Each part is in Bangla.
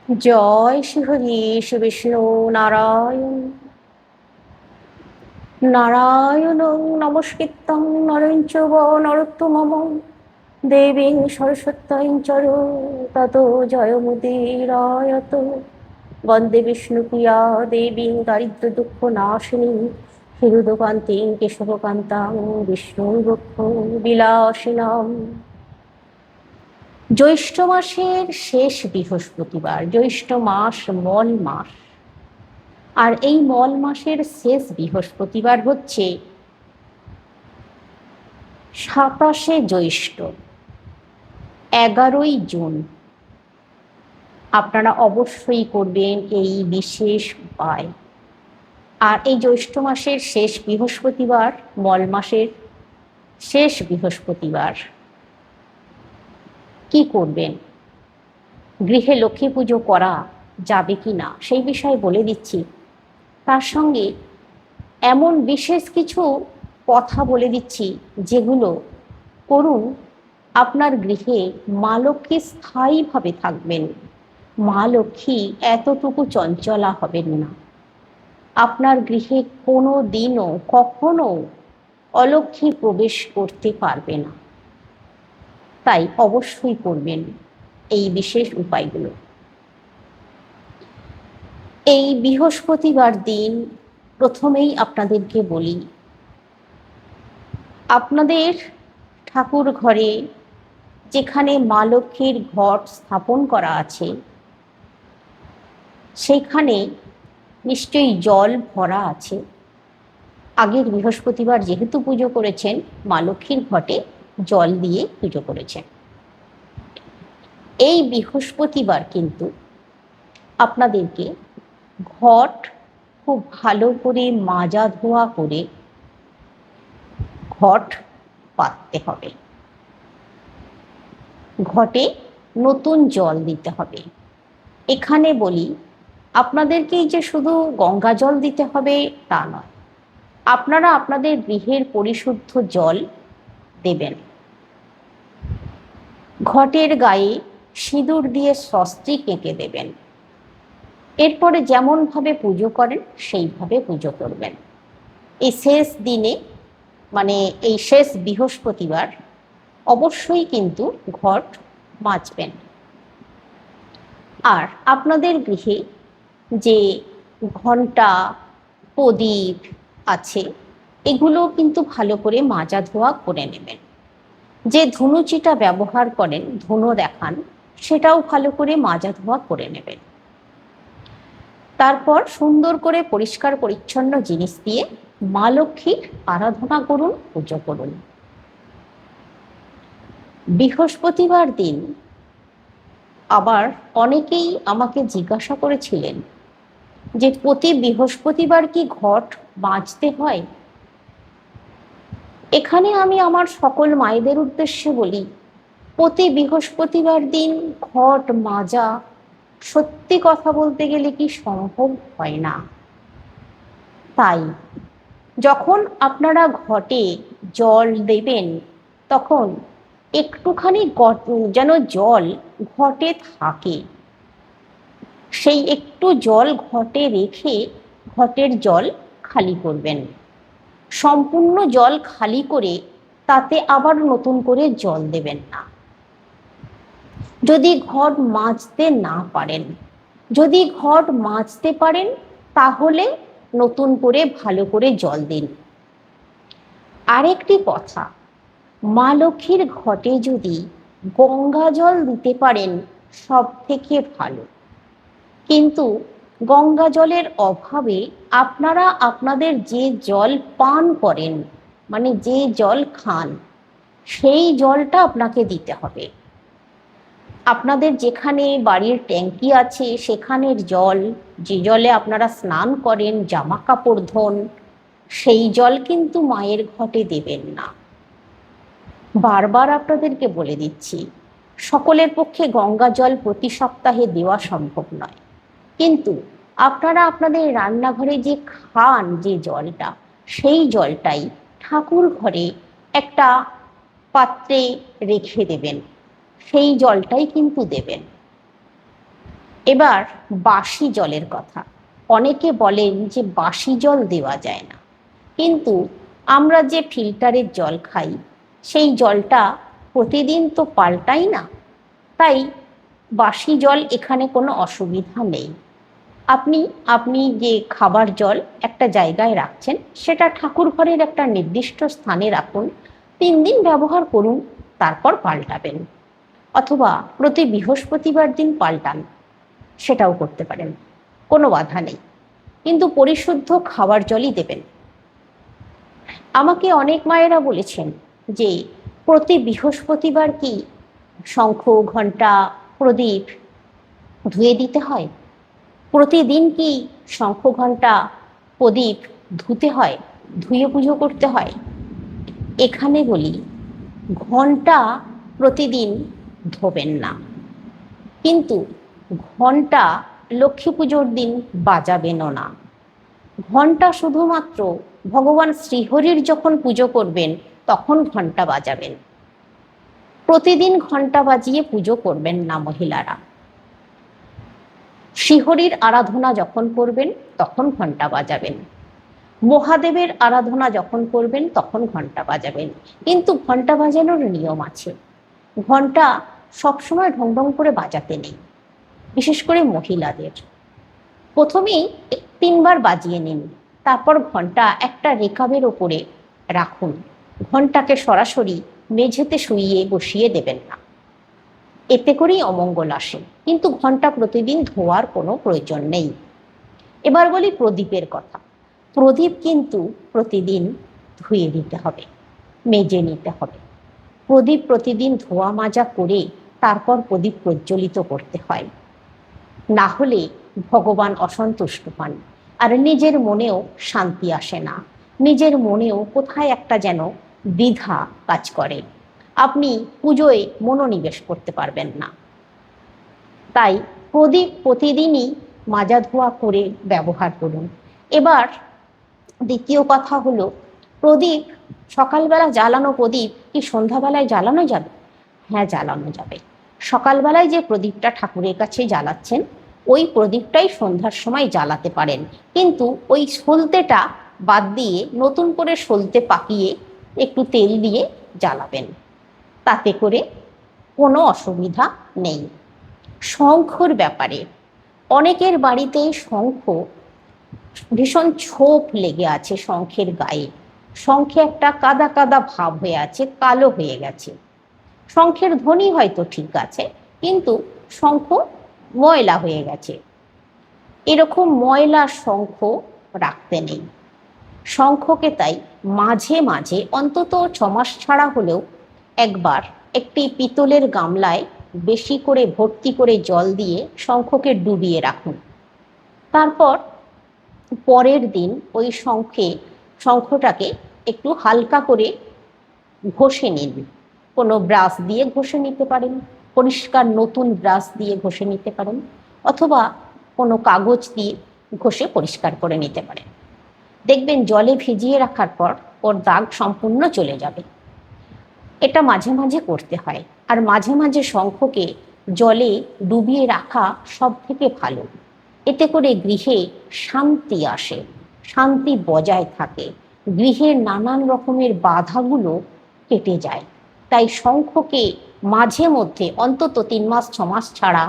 জয় শ্রী হরি শ্রী বিষ্ণু নারায়ণ নারায়ণ নমস্কৃত্যং নরং চৈব নরোত্তমঃ দেবীং সরস্বতীং চর ততো জয়মুদীরয়ত। বন্দে বিষ্ণুপ্রিয়া দেবীং দারিদ্র দুঃখ নাশিনী হৃদকান্তিং কেশবকান্তাং বিষ্ণুবক্ষ বিলাসিনাম। জ্যৈষ্ঠ মাসের শেষ বৃহস্পতিবার, জ্যৈষ্ঠ মাস মল মাস, আর এই মল মাসের শেষ বৃহস্পতিবার হচ্ছে 27শে জ্যৈষ্ঠ, 11ই জুন। আপনারা অবশ্যই করবেন এই বিশেষ উপায়। আর এই জ্যৈষ্ঠ মাসের শেষ বৃহস্পতিবার, মল মাসের শেষ বৃহস্পতিবার কি করবেন, গৃহে লক্ষ্মী পুজো করা যাবে কি না সেই বিষয়ে বলে দিচ্ছি। তার সঙ্গে এমন বিশেষ কিছু কথা বলে দিচ্ছি যেগুলো করুন আপনার গৃহে মা লক্ষ্মী স্থায়ীভাবে থাকবেন। মা লক্ষ্মী এতটুকু চঞ্চলা হবেন না। আপনার গৃহে কোনো দিনও কখনো অলক্ষ্মী প্রবেশ করতে পারবে না। তাই অবশ্যই করবেন এই বিশেষ উপায়গুলো। এই বৃহস্পতিবার দিন প্রথমেই আপনাদেরকে বলি, আপনাদের ঠাকুর ঘরে যেখানে মা লক্ষ্মীর ঘট স্থাপন করা আছে সেখানে নিশ্চয়ই জল ভরা আছে। আগের বৃহস্পতিবার যেহেতু পুজো করেছেন, মা লক্ষ্মীর ঘটে জল দিয়ে পুজো করেছেন। এই বৃহস্পতিবার কিন্তু আপনাদেরকে ঘট খুব ভালো করে মাজা ধোয়া করে ঘট পাততে হবে। ঘটে নতুন জল দিতে হবে। এখানে বলি, আপনাদেরকেই যে শুধু গঙ্গা জল দিতে হবে তা নয়, আপনারা আপনাদের গৃহের পরিশুদ্ধ জল দেবেন। ঘটের গায়ে সিঁদুর দিয়ে স্বস্তিক এঁকে দেবেন। এরপরে যেমনভাবে পুজো করেন সেইভাবে পুজো করবেন। এই শেষ দিনে, মানে এই শেষ বৃহস্পতিবার অবশ্যই কিন্তু ঘট মাজবেন। আর আপনাদের গৃহে যে ঘণ্টা, প্রদীপ আছে এগুলো কিন্তু ভালো করে মাজা ধোয়া করে নেবেন। যে ধুনুচিটা ব্যবহার করেন, ধুনো দেখান, সেটাও ভালো করে মাজা ধোয়া করে নেবেন। তারপর সুন্দর করে পরিষ্কার পরিচ্ছন্ন জিনিস দিয়ে মা লক্ষ্মীর আরাধনা করুন, পুজো করুন। বৃহস্পতিবার দিন আবার অনেকেই আমাকে জিজ্ঞাসা করেছিলেন যে প্রতি বৃহস্পতিবার কি ঘট মাজতে হয়। এখানে আমি আমার সকল মায়েদের উদ্দেশ্যে বলি, প্রতি বৃহস্পতিবার দিন ঘট মাজা সত্যি কথা বলতে গেলে কি সম্ভব হয় না। তাই যখন আপনারা ঘটে জল দেবেন তখন একটুখানি যেন জল ঘটে থাকে, সেই একটু জল ঘটে রেখে ঘটের জল খালি করবেন। সম্পূর্ণ জল খালি করে তাতে আবার নতুন করে জল দেবেন না। যদি ঘট মাজতে না পারেন, যদি ঘট মাজতে পারেন তাহলে নতুন করে ভালো করে জল দিন। আরেকটি কথা, মা লক্ষ্মীর ঘটে যদি গঙ্গা জল দিতে পারেন সব থেকে ভালো। কিন্তু গঙ্গা জলের অভাবে আপনারা আপনাদের যে জল পান করেন, মানে যে জল খান, সেই জলটা আপনাকে দিতে হবে। আপনাদের যেখানে বাড়ির ট্যাঙ্কি আছে সেখানের জল, যে জলে আপনারা স্নান করেন, জামা কাপড় ধোন, সেই জল কিন্তু মায়ের ঘটে দেবেন না। বারবার আপনাদেরকে বলে দিচ্ছি, সকলের পক্ষে গঙ্গা জল প্রতি সপ্তাহে দেওয়া সম্ভব নয়, কিন্তু আপনারা আপনাদের রান্নাঘরে যে খান যে জলটা, সেই জলটাই ঠাকুর ঘরে একটা পাত্রে রেখে দেবেন, সেই জলটাই কিন্তু দেবেন। এবার বাসি জলের কথা। অনেকে বলেন যে বাসি জল দেওয়া যায় না, কিন্তু আমরা যে ফিল্টারের জল খাই সেই জলটা প্রতিদিন তো পাল্টাই না, তাই বাসি জল এখানে কোনো অসুবিধা নেই। আপনি আপনি যে খাবার জল একটা জায়গায় রাখছেন সেটা ঠাকুর ঘরের একটা নির্দিষ্ট স্থানে রাখুন, 3 দিন ব্যবহার করুন, তারপর পাল্টাবেন। অথবা প্রতি বৃহস্পতিবার দিন পাল্টান, সেটাও করতে পারেন, কোনো বাধা নেই, কিন্তু পরিশুদ্ধ খাবার জলই দেবেন। আমাকে অনেক মায়েরা বলেছেন যে প্রতি বৃহস্পতিবার কি শঙ্খ, ঘণ্টা, প্রদীপ ধুয়ে দিতে হয়? প্রতিদিন কি শঙ্খ, ঘণ্টা, প্রদীপ ধুতে হয়, ধুয়ে পুজো করতে হয়? এখানে বলি, ঘণ্টা প্রতিদিন ধোবেন না, কিন্তু ঘণ্টা লক্ষ্মী পুজোর দিন বাজাবেনও না। ঘণ্টা শুধুমাত্র ভগবান শ্রীহরির যখন পুজো করবেন তখন ঘণ্টা বাজাবেন, প্রতিদিন ঘণ্টা বাজিয়ে পুজো করবেন না মহিলারা। শ্রীহরির আরাধনা যখন করবেন তখন ঘণ্টা বাজাবেন, মহাদেবের আরাধনা যখন করবেন তখন ঘণ্টা বাজাবেন, কিন্তু ঘণ্টা বাজানোর নিয়ম আছে। ঘণ্টা সবসময় ঢং ঢং করে বাজাতে নেই, বিশেষ করে মহিলাদের। প্রথমেই 3বার বাজিয়ে নিন, তারপর ঘণ্টা একটা রেকাবের ওপরে রাখুন। ঘণ্টাকে সরাসরি মেঝেতে শুইয়ে বসিয়ে দেবেন না, এতে করেই অমঙ্গল আসে, কিন্তু ঘণ্টা প্রতিদিন ধোয়ার কোনো প্রয়োজন নেই। এবার বলি প্রদীপের কথা। প্রদীপ কিন্তু প্রতিদিন ধুয়ে দিতে হবে, মেজে নিতে হবে। প্রদীপ প্রতিদিন ধোয়া মাজা করে তারপর প্রদীপ প্রজ্বলিত করতে হয়, না হলে ভগবান অসন্তুষ্ট হন, আর নিজের মনেও শান্তি আসে না, নিজের মনেও কোথায় একটা যেন দ্বিধা কাজ করে, আপনি পুজোয় মনোনিবেশ করতে পারবেন না। তাই প্রদীপ প্রতিদিনই মাজা ধোয়া করে ব্যবহার করুন। এবার দ্বিতীয় কথা হলো, প্রদীপ সকালবেলা জ্বালানো প্রদীপ কি সন্ধ্যাবেলায় জ্বালানো যাবে? হ্যাঁ, জ্বালানো যাবে। সকালবেলায় যে প্রদীপটা ঠাকুরের কাছে জ্বালাচ্ছেন ওই প্রদীপটাই সন্ধ্যার সময় জ্বালাতে পারেন, কিন্তু ওই সলতেটা বাদ দিয়ে নতুন করে সলতে পাকিয়ে একটু তেল দিয়ে জ্বালাবেন, তাতে করে কোনো অসুবিধা নেই। শঙ্খর ব্যাপারে, অনেকের বাড়িতে শঙ্খ ভীষণ ছোপ লেগে আছে, শঙ্খের গায়ে শঙ্খে একটা কাদা কাদা ভাব হয়ে আছে, কালো হয়ে গেছে। শঙ্খের ধ্বনি হয়তো ঠিক আছে, কিন্তু শঙ্খ ময়লা হয়ে গেছে। এরকম ময়লা শঙ্খ রাখতে নেই। শঙ্খকে তাই মাঝে মাঝে অন্তত 6 মাস ছাড়া হলেও একবার একটি পিতলের গামলায় বেশি করে ভর্তি করে জল দিয়ে শঙ্খকে ডুবিয়ে রাখুন। তারপর পরের দিন ওই শঙ্খটাকে একটু হালকা করে ঘষে নিন, কোনো ব্রাশ দিয়ে ঘষে নিতে পারেন, পরিষ্কার নতুন ব্রাশ দিয়ে ঘষে নিতে পারেন, অথবা কোনো কাগজ দিয়ে ঘষে পরিষ্কার করে নিতে পারেন। দেখবেন জলে ভিজিয়ে রাখার পর ওর দাগ সম্পূর্ণ চলে যাবে। এটা মাঝে মাঝে করতে হয়, আর মাঝে মাঝে শঙ্খকে জলে ডুবিয়ে রাখা সব থেকে ভালো। এতে করে গৃহে শান্তি আসে, শান্তি বজায় থাকে, গৃহের নানান রকমের বাধাগুলো কেটে যায়। তাই শঙ্খকে মাঝে মধ্যে অন্তত 3 মাস 6 মাস ছাড়া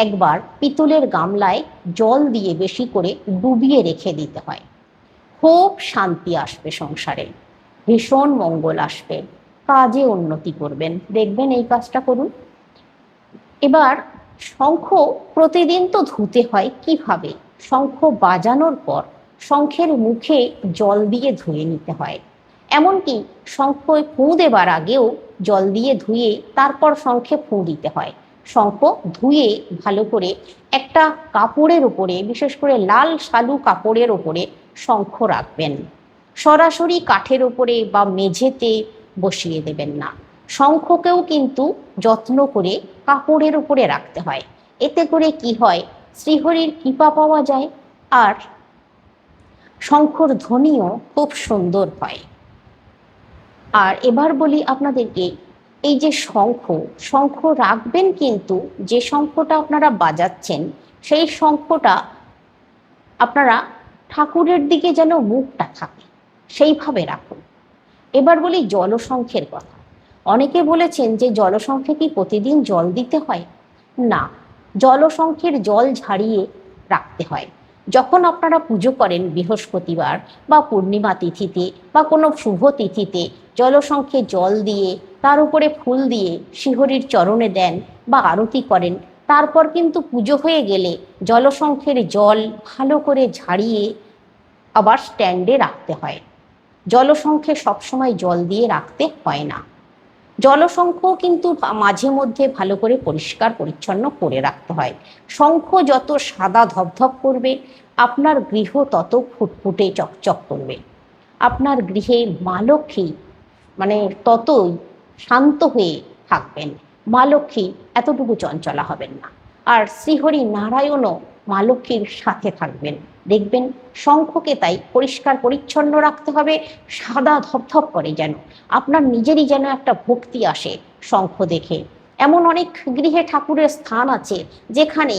একবার পিতলের গামলায় জল দিয়ে বেশি করে ডুবিয়ে রেখে দিতে হয়। খুব শান্তি আসবে সংসারে, ভীষণ মঙ্গল আসবে, কাজে উন্নতি করবেন, দেখবেন এই কাজটা করুন। এবার শঙ্খ প্রতিদিন তো ধুতে হয়, কিভাবে? শঙ্খ বাজানোর পর শঙ্খের মুখে জল দিয়ে ধুয়ে নিতে হয়, এমনকি শঙ্খ ফুঁ দেবার আগেও জল দিয়ে ধুয়ে তারপর শঙ্খে ফুঁ দিতে হয়। শঙ্খ ধুয়ে ভালো করে একটা কাপড়ের উপরে, বিশেষ করে লাল শালু কাপড়ের উপরে শঙ্খ রাখবেন, সরাসরি কাঠের উপরে বা মেঝেতে বসিয়ে দেবেন না। শঙ্খকেও কিন্তু যত্ন করে কাপড়ের উপরে রাখতে হয়, এতে করে কি হয়, শ্রীহরির কৃপা পাওয়া যায়, আর শঙ্খর ধ্বনিও খুব সুন্দর হয়। আর এবার বলি আপনাদেরকে, এই যে শঙ্খ রাখবেন, কিন্তু যে শঙ্খটা আপনারা বাজাচ্ছেন সেই শঙ্খটা আপনারা ঠাকুরের দিকে যেন মুখটা থাকে সেইভাবে রাখুন। এবার বলি জলশঙ্খের কথা। অনেকে বলেছেন যে জলশঙ্খে কি প্রতিদিন জল দিতে হয়? না, জলশঙ্খের জল ঝারিয়ে রাখতে হয়। যখন আপনারা পুজো করেন বৃহস্পতিবার বা পূর্ণিমা তিথিতে বা কোনো শুভ তিথিতে জলশঙ্খে জল দিয়ে তার উপরে ফুল দিয়ে শ্রীহরির চরণে দেন বা আরতি করেন, তারপর কিন্তু পুজো হয়ে গেলে জলশঙ্খের জল ভালো করে ঝারিয়ে আবার স্ট্যান্ডে রাখতে হয়। জলশঙ্খে সবসময় জল দিয়ে রাখতে হয় না। জলশঙ্খ কিন্তু মাঝে মধ্যে ভালো করে পরিষ্কার পরিচ্ছন্ন করে রাখতে হয়। শঙ্খ যত সাদা ধপধপ করবে আপনার গৃহ তত ফুটফুটে চকচক করবে। আপনার গৃহে মা লক্ষ্মী ততই শান্ত হয়ে থাকবেন। মা লক্ষ্মী এতটুকু চঞ্চলা হবেন না। আর শ্রীহরি নারায়ণও মা লক্ষ্মীর সাথে থাকবেন। দেখবেন শঙ্খকে তাই পরিষ্কার পরিচ্ছন্ন রাখতে হবে, সাদা ধপধপ করে যেন আপনার নিজেরই যেন একটা ভক্তি আসে শঙ্খ দেখে। এমন অনেক গৃহে ঠাকুরের স্থান আছে যেখানে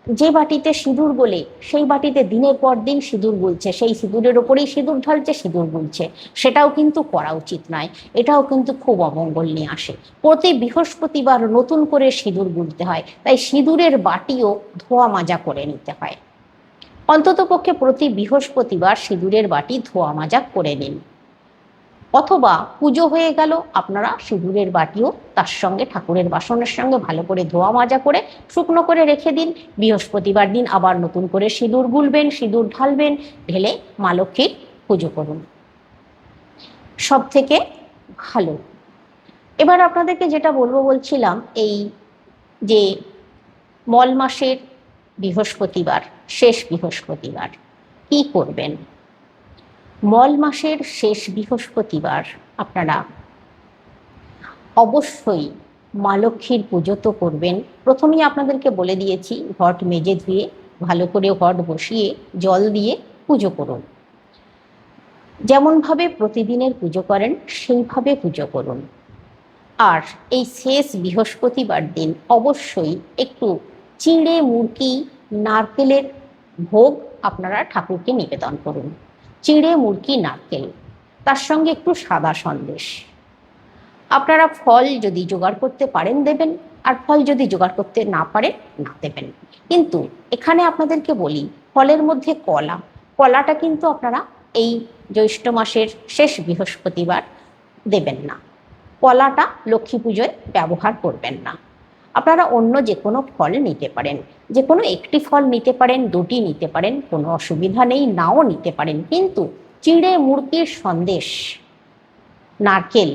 যে বাটিতে সিঁদুর বলে সেই বাটিতে দিনের পর দিন সিঁদুর গুলছে, সেই সিঁদুরের ওপরেই সিঁদুর ঢালছে, সিঁদুর গুলছে। সেটাও কিন্তু করা উচিত নয়, এটাও কিন্তু খুব অমঙ্গল নিয়ে আসে। প্রতি বৃহস্পতিবার নতুন করে সিঁদুর গুলতে হয়, তাই সিঁদুরের বাটিও ধোয়া মাজা করে নিতে হয়। অন্ততপক্ষে প্রতি বৃহস্পতিবার সিঁদুরের বাটি ধোয়া মাজা করে নিন। অথবা পুজো হয়ে গেল, আপনারা সিঁদুরের বাটিও তার সঙ্গে ঠাকুরের বাসনের সঙ্গে ভালো করে ধোয়া মাজা করে শুকনো করে রেখে দিন। বৃহস্পতিবার দিন আবার নতুন করে সিঁদুর গুলবেন, সিঁদুর ঢালবেন, ঢেলে মা লক্ষ্মীর পুজো করুন, সব থেকে ভালো। এবার আপনাদেরকে যেটা বলছিলাম, এই যে মল মাসের বৃহস্পতিবার, শেষ বৃহস্পতিবার কি করবেন? মল মাসের শেষ বৃহস্পতিবার আপনারা অবশ্যই মা লক্ষ্মীর পুজো তো করবেন। প্রথমেই আপনাদেরকে বলে দিয়েছি, ঘট মেজে ধুয়ে ভালো করে ঘট বসিয়ে জল দিয়ে পুজো করুন। যেমনভাবে প্রতিদিনের পুজো করেন সেইভাবে পুজো করুন। আর এই শেষ বৃহস্পতিবার দিন অবশ্যই একটু চিঁড়ে মুরকি নারকেলের ভোগ আপনারা ঠাকুরকে নিবেদন করুন। চিঁড়ে মুরকি নারকেল, তার সঙ্গে একটু সাদা সন্দেশ। আপনারা ফল যদি জোগাড় করতে পারেন দেবেন, আর ফল যদি জোগাড় করতে না পারেন না দেবেন। কিন্তু এখানে আপনাদেরকে বলি, ফলের মধ্যে কলাটা কিন্তু আপনারা এই জ্যৈষ্ঠ মাসের শেষ বৃহস্পতিবার দেবেন না। কলাটা লক্ষ্মী পুজোয় ব্যবহার করবেন না। আপনারা অন্য যে কোনো ফল নিতে পারেন, যে কোনো একটি ফল নিতে পারেন, দুটি নিতে পারেন, কোনো অসুবিধা নেই, নাও নিতে পারেন। কিন্তু চিঁড়ে মুরগির সন্দেশ, নারকেল,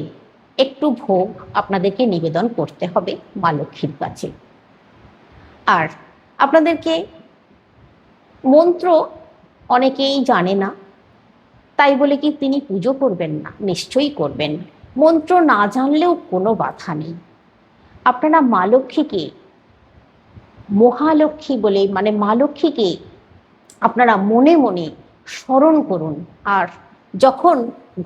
একটু ভোগ আপনাদেরকে নিবেদন করতে হবে মা লক্ষ্মীর কাছে। আর আপনাদেরকে মন্ত্র অনেকেই জানে না, তাই বলে কি তিনি পুজো করবেন না? নিশ্চয়ই করবেন। মন্ত্র না জানলেও কোনো বাধা নেই। আপনারা মা লক্ষ্মীকে মহালক্ষ্মী বলে মা লক্ষ্মীকে আপনারা মনে মনে স্মরণ করুন। আর যখন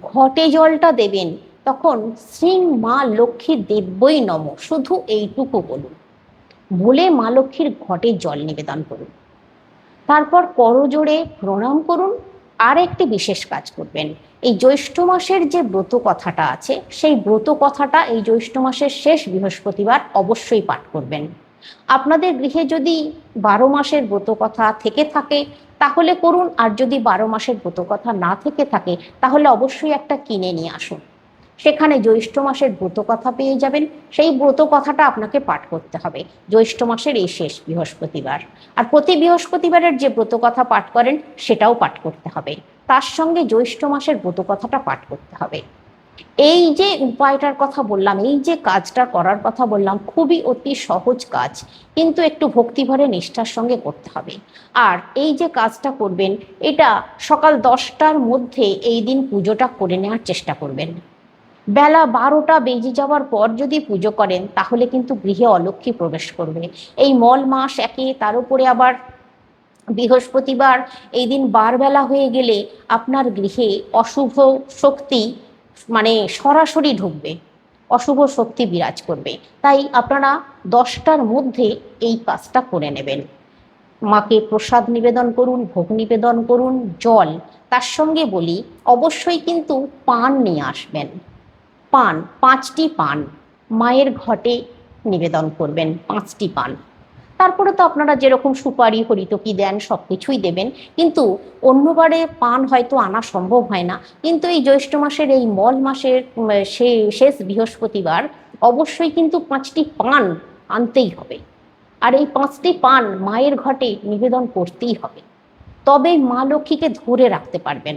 ঘটে জলটা দেবেন তখন শ্রীং মা লক্ষ্মী দেব্যই নম, শুধু এইটুকু বলুন, বলে মা লক্ষ্মীর ঘটে জল নিবেদন করুন। তারপর করজোড়ে প্রণাম করুন। আর একটি বিশেষ কাজ করবেন, এই জ্যৈষ্ঠ মাসের যে ব্রত কথাটা আছে সেই ব্রত কথাটা এই জ্যৈষ্ঠ মাসের শেষ বৃহস্পতিবার অবশ্যই পাঠ করবেন। আপনাদের গৃহে যদি 12 মাসের ব্রত কথা থেকে থাকে তাহলে করুন, আর যদি 12 মাসের ব্রত কথা না থেকে থাকে তাহলে অবশ্যই একটা কিনে নিয়ে আসুন। সেখানে জ্যৈষ্ঠ মাসের ব্রত কথা পেয়ে যাবেন, সেই ব্রত কথাটা আপনাকে পাঠ করতে হবে জ্যৈষ্ঠ মাসের এই শেষ বৃহস্পতিবার। আর প্রতি বৃহস্পতিবারের যে ব্রত কথা পাঠ করেন সেটাও পাঠ করতে হবে, তার সঙ্গে জ্যৈষ্ঠ মাসের ব্রত কথাটা পাঠ করতে হবে। এই যে উপায়টার কথা বললাম, এই যে কাজটা করার কথা বললাম, খুবই অতি সহজ কাজ, কিন্তু একটু ভক্তিভরে নিষ্ঠার সঙ্গে করতে হবে। আর এই যে কাজটা করবেন এটা সকাল 10টার মধ্যে এই দিন পুজোটা করে নেওয়ার চেষ্টা করবেন। বেলা 12টা বেজে যাওয়ার পর যদি পুজো করেন তাহলে কিন্তু গৃহে অলক্ষ্মী প্রবেশ করবে। এই মল মাস একে, তার উপরে আবার বৃহস্পতিবার, এই দিন বারবেলা হয়ে গেলে আপনার গৃহে অশুভ শক্তি সরাসরি ঢুকবে, অশুভ শক্তি বিরাজ করবে। তাই আপনারা 10টার মধ্যে এই কাজটা করে নেবেন। মাকে প্রসাদ নিবেদন করুন, ভোগ নিবেদন করুন, জল, তার সঙ্গে বলি অবশ্যই কিন্তু পান নিয়ে আসবেন। পান, 5টি পান মায়ের ঘটে নিবেদন করবেন, 5টি পান। তারপরে তো আপনারা যেরকম সুপারি হরিতকি দেন সব কিছুই দেবেন, কিন্তু অন্যবারে পান হয়তো আনা সম্ভব হয় না, কিন্তু এই জ্যৈষ্ঠ মাসের এই মল মাসের শেষ বৃহস্পতিবার অবশ্যই কিন্তু 5টি পান আনতেই হবে। আর এই 5টি পান মায়ের ঘটে নিবেদন করতেই হবে, তবেই মা লক্ষ্মীকে ধরে রাখতে পারবেন,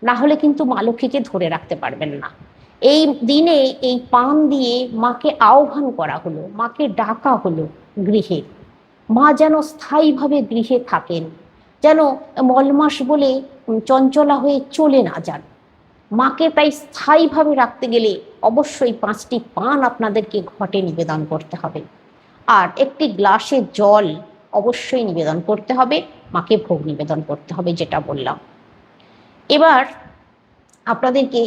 না হলে কিন্তু মা লক্ষ্মীকে ধরে রাখতে পারবেন না। এই দিনে এই পান দিয়ে মাকে আহ্বান করা হলো, মাকে ডাকা হলো গৃহে। মা যেন স্থায়ীভাবে গৃহে থাকেন, যেন মলমাস বলে চঞ্চলা হয়ে চলে না যান। মাকে তাই স্থায়ীভাবে রাখতে গেলে অবশ্যই 5টি পান আপনাদেরকে ঘটে নিবেদন করতে হবে, আর একটি গ্লাসে জল অবশ্যই নিবেদন করতে হবে, মাকে ভোগ নিবেদন করতে হবে, যেটা বললাম। এবার আপনাদেরকে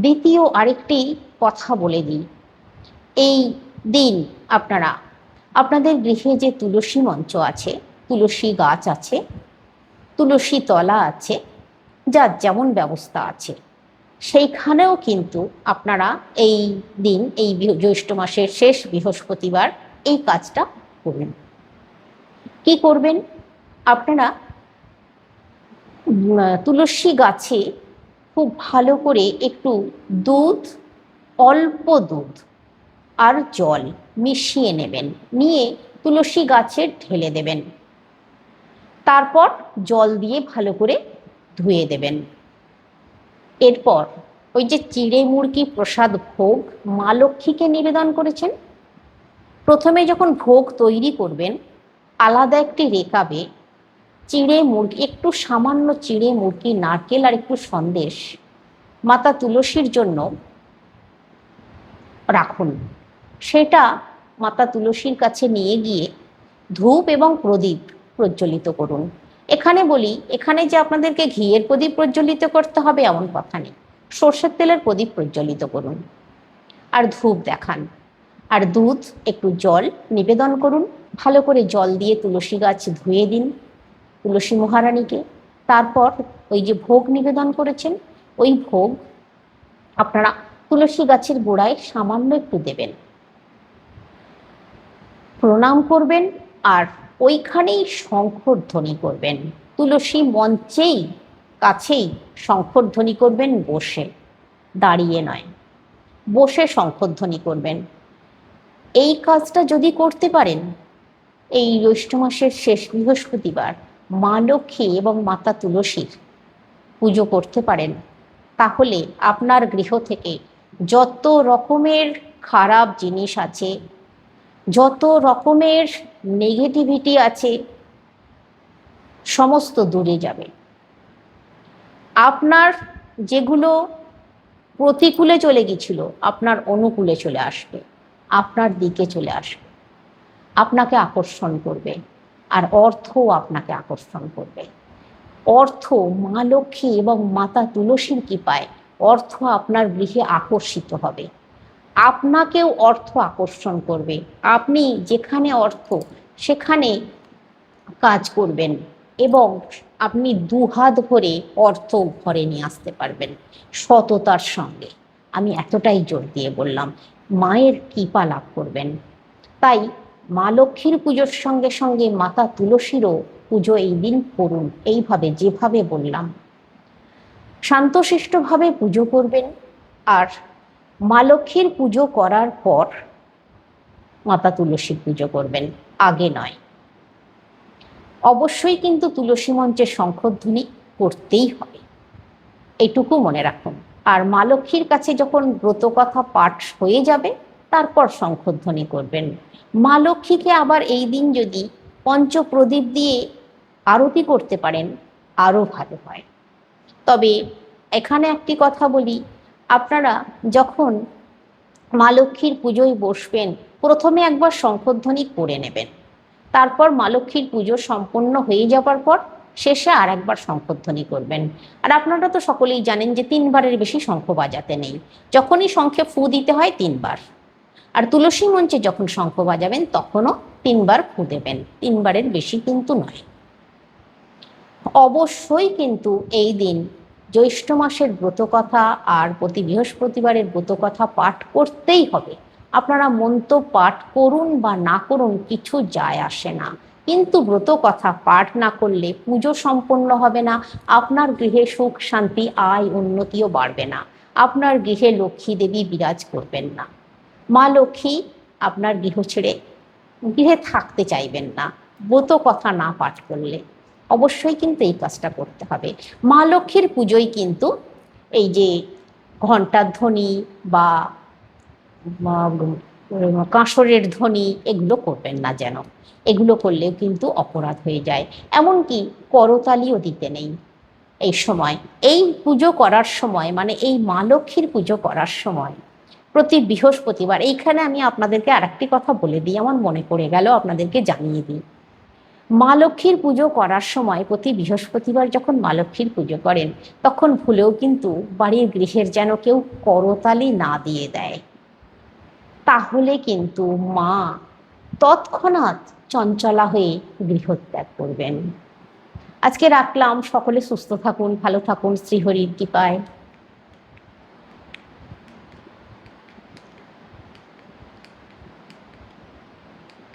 দ্বিতীয় আরেকটি কথা বলে দিই। এই দিন আপনারা আপনাদের গৃহে যে তুলসী মঞ্চ আছে, তুলসী গাছ আছে, তুলসী তলা আছে, যার যেমন ব্যবস্থা আছে, সেইখানেও কিন্তু আপনারা এই দিন, এই জ্যৈষ্ঠ মাসের শেষ বৃহস্পতিবার এই কাজটা করবেন। কি করবেন? আপনারা তুলসী গাছে খুব ভালো করে একটু দুধ, অল্প দুধ আর জল মিশিয়ে নেবেন, নিয়ে তুলসী গাছে ঢেলে দেবেন। তারপর জল দিয়ে ভালো করে ধুয়ে দেবেন। এরপর ওই যে চিড়ে মুরগি প্রসাদ ভোগ মা লক্ষ্মীকে নিবেদন করেছেন, প্রথমে যখন ভোগ তৈরি করবেন আলাদা একটি রেকাবে চিড়ে মুরগি, একটু সামান্য চিড়ে মুরগি, নারকেল আর একটু সন্দেশ মাতা তুলসীর জন্য রাখুন। সেটা মাতা তুলসীর কাছে নিয়ে গিয়ে ধূপ এবং প্রদীপ প্রজ্বলিত করুন। এখানে বলি, এখানে যে আপনাদেরকে ঘিয়ের প্রদীপ প্রজ্বলিত করতে হবে এমন কথা নেই, সর্ষের তেলের প্রদীপ প্রজ্বলিত করুন আর ধূপ দেখান, আর দুধ, একটু জল নিবেদন করুন। ভালো করে জল দিয়ে তুলসী গাছ ধুয়ে দিন তুলসী মহারানীকে। তারপর ওই যে ভোগ নিবেদন করেছেন ওই ভোগ আপনারা তুলসী গাছের গোড়ায় সামান্য একটু দেবেন, প্রণাম করবেন, আর ওইখানেই শঙ্খধ্বনি করবেন। তুলসী মঞ্চেই কাছেই শঙ্খধ্বনি করবেন, বসে, দাঁড়িয়ে নয়, বসে শঙ্খধ্বনি করবেন। এই কাজটা যদি করতে পারেন এই জ্যৈষ্ঠ মাসের শেষ বৃহস্পতিবার মা লক্ষ্মী এবং মাতা তুলসীর পুজো করতে পারেন, তাহলে আপনার গৃহ থেকে যত রকমের খারাপ জিনিস আছে, যত রকমের নেগেটিভিটি আছে, সমস্ত দূরে যাবে। আপনার যেগুলো প্রতিকূলে চলে গেছিল আপনার অনুকূলে চলে আসবে, আপনার দিকে চলে আসবে, আপনাকে আকর্ষণ করবে, আর অর্থও আপনাকে আকর্ষণ করবে। অর্থ মা লক্ষ্মী এবং মাতা তুলসীর কৃপায় অর্থ আপনার গৃহে আকর্ষিত হবে, আপনাকেও অর্থ আকর্ষণ করবে। আপনি যেখানে অর্থ সেখানে কাজ করবেন এবং আপনি দুহাত ভরে অর্থ ঘরে নিয়ে আসতে পারবেন সততার সঙ্গে। আমি এতটাই জোর দিয়ে বললাম, মায়ের কৃপা লাভ করবেন। তাই মা লক্ষ্মীর পুজোর সঙ্গে সঙ্গে মাতা তুলসীরও পুজো এই দিন করুন, এইভাবে যেভাবে বললাম শান্তশিষ্টভাবে পুজো করবেন। আর মা লক্ষ্মীর পুজো করার পর মাতা তুলসীর পুজো করবেন, আগে নয়। অবশ্যই কিন্তু তুলসী মঞ্চে শঙ্খধ্বনি করতেই হবে, এইটুকু মনে রাখুন। আর মা লক্ষ্মীর কাছে যখন ব্রতকথা পাঠ হয়ে যাবে তারপর শঙ্খধ্বনি করবেন। মা লক্ষ্মীকে আবার এই দিন যদি পঞ্চপ্রদীপ দিয়ে আরতি করতে পারেন আরও ভালো হয়। তবে এখানে একটি কথা বলি, আপনারা যখন মা লক্ষ্মীর পুজোয় বসবেন প্রথমে একবার শঙ্খধ্বনি করে নেবেন, তারপর মা লক্ষ্মীর পুজো সম্পন্ন হয়ে যাবার পর শেষে আর একবার শঙ্খধ্বনি করবেন। আর আপনারা তো সকলেই জানেন যে 3বারের বেশি শঙ্খ বাজাতে নেই, যখনই শঙ্খে ফু দিতে হয় 3বার। আর তুলসী মঞ্চে যখন শঙ্খ বাজাবেন তখনও 3বার ফু দেবেন, 3বারের বেশি কিন্তু নয়। অবশ্যই কিন্তু এই দিন জ্যৈষ্ঠ মাসের ব্রতকথা আর প্রতি বৃহস্পতিবারের ব্রতকথা পাঠ করতেই হবে। আপনারা মন্ত্র পাঠ করুন বা না করুন কিছু যায় আসে না, কিন্তু ব্রতকথা পাঠ না করলে পুজো সম্পন্ন হবে না, আপনার গৃহে সুখ শান্তি আয় উন্নতিও বাড়বে না, আপনার গৃহে লক্ষ্মী দেবী বিরাজ করবেন না, মা লক্ষ্মী আপনার গৃহ ছেড়ে গৃহে থাকতে চাইবেন না ব্রত কথা না পাঠ করলে। অবশ্যই কিন্তু এই কাজটা করতে হবে। মা লক্ষ্মীর পুজোয় কিন্তু এই যে ঘণ্টার ধ্বনি বা কাঁসরের ধ্বনি এগুলো করবেন না যেন, এগুলো করলেও কিন্তু অপরাধ হয়ে যায়। এমনকি করতালিও দিতে নেই এই সময়। এই পুজো করার সময় মানে এই মা লক্ষ্মীর পুজো করার সময় প্রতি বৃহস্পতিবার, এইখানে আমি আপনাদেরকে আরেকটি কথা বলে দিই, আমার মনে পড়ে গেল আপনাদেরকে জানিয়ে দিই। মা লক্ষ্মীর পুজো করার সময় প্রতি বৃহস্পতিবার যখন মা লক্ষ্মীর পুজো করেন তখন ভুলেও কিন্তু বাড়ির গৃহের যেন কেউ করতালি না দিয়ে দেয়, তাহলে কিন্তু মা তৎক্ষণাৎ চঞ্চলা হয়ে গৃহত্যাগ করবেন। আজকে রাখলাম, সকলে সুস্থ থাকুন, ভালো থাকুন, শ্রীহরির কৃপায়।